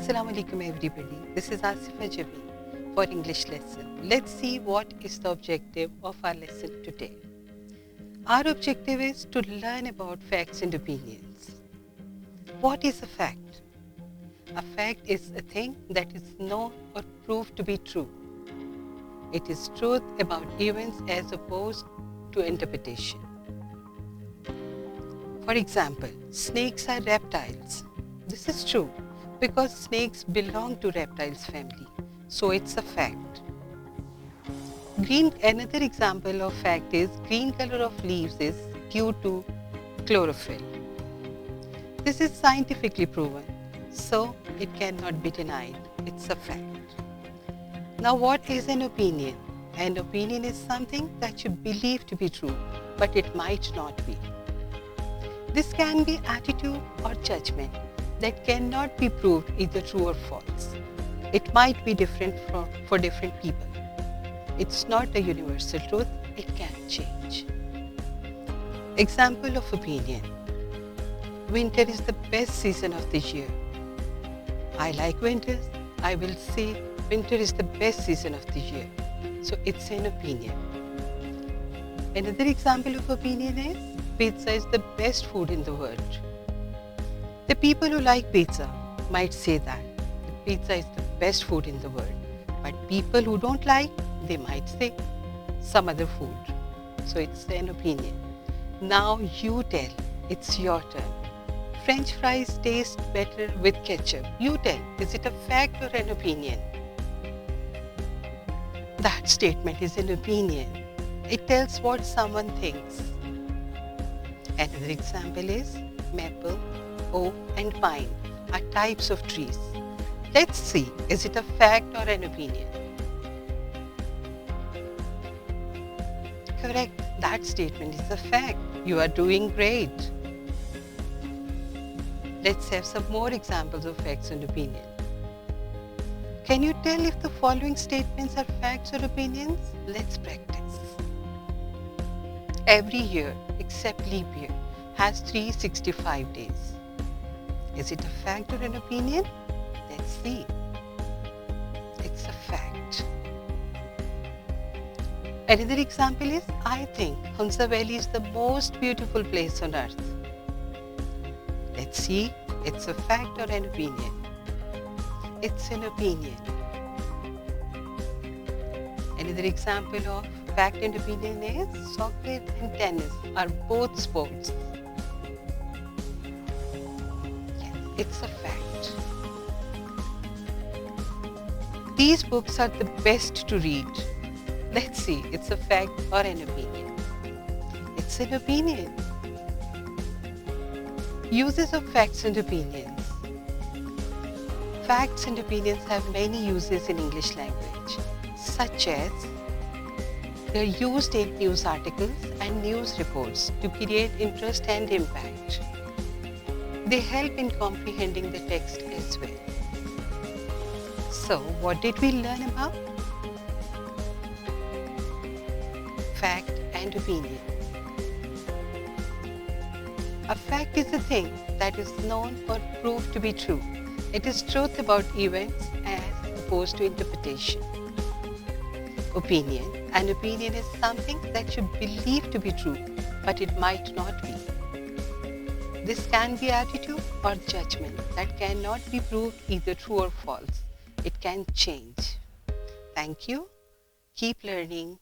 Assalamu alaikum everybody. This is Asifa Jabi for English lesson. Let's see what is the objective of our lesson today. Our objective is to learn about facts and opinions. What is a fact? A fact is a thing that is known or proved to be true. It is truth about events as opposed to interpretation. For example, snakes are reptiles. This is true because snakes belong to reptiles family, so it's a fact. Another example of fact is green color of leaves is due to chlorophyll. This is scientifically proven, so it cannot be denied. It's a fact. Now what is an opinion? An opinion is something that you believe to be true, but it might not be. This can be attitude or judgment that cannot be proved either true or false. It might be different for different people. It's not a universal truth, it can change. Example of opinion. Winter is the best season of the year. I like winters. I will say winter is the best season of the year. So it's an opinion. Another example of opinion is pizza is the best food in the world. The people who like pizza might say that pizza is the best food in the world. But people who don't like, they might say some other food. So it's an opinion. Now you tell, it's your turn. French fries taste better with ketchup. You tell, is it a fact or an opinion? That statement is an opinion. It tells what someone thinks. Another example is maple, oak and pine are types of trees. Let's see, is it a fact or an opinion? Correct, that statement is a fact. You are doing great. Let's have some more examples of facts and opinions. Can you tell if the following statements are facts or opinions? Let's practice. Every year, except leap year, has 365 days. Is it a fact or an opinion? Let's see. It's a fact. Another example is, I think Hunza Valley is the most beautiful place on earth. Let's see, it's a fact or an opinion. It's an opinion. Another example of fact and opinion is soccer and tennis are both sports. Yes, it's a fact. These books are the best to read. Let's see, it's a fact or an opinion. It's an opinion. Uses of facts and opinions. Facts and opinions have many uses in English language, such as they are used in news articles and news reports to create interest and impact. They help in comprehending the text as well. So, what did we learn about? Fact and opinion. A fact is a thing that is known or proved to be true. It is truth about events as opposed to interpretation. Opinion. An opinion is something that you believe to be true, but it might not be. This can be attitude or judgment that cannot be proved either true or false. It can change. Thank you. Keep learning.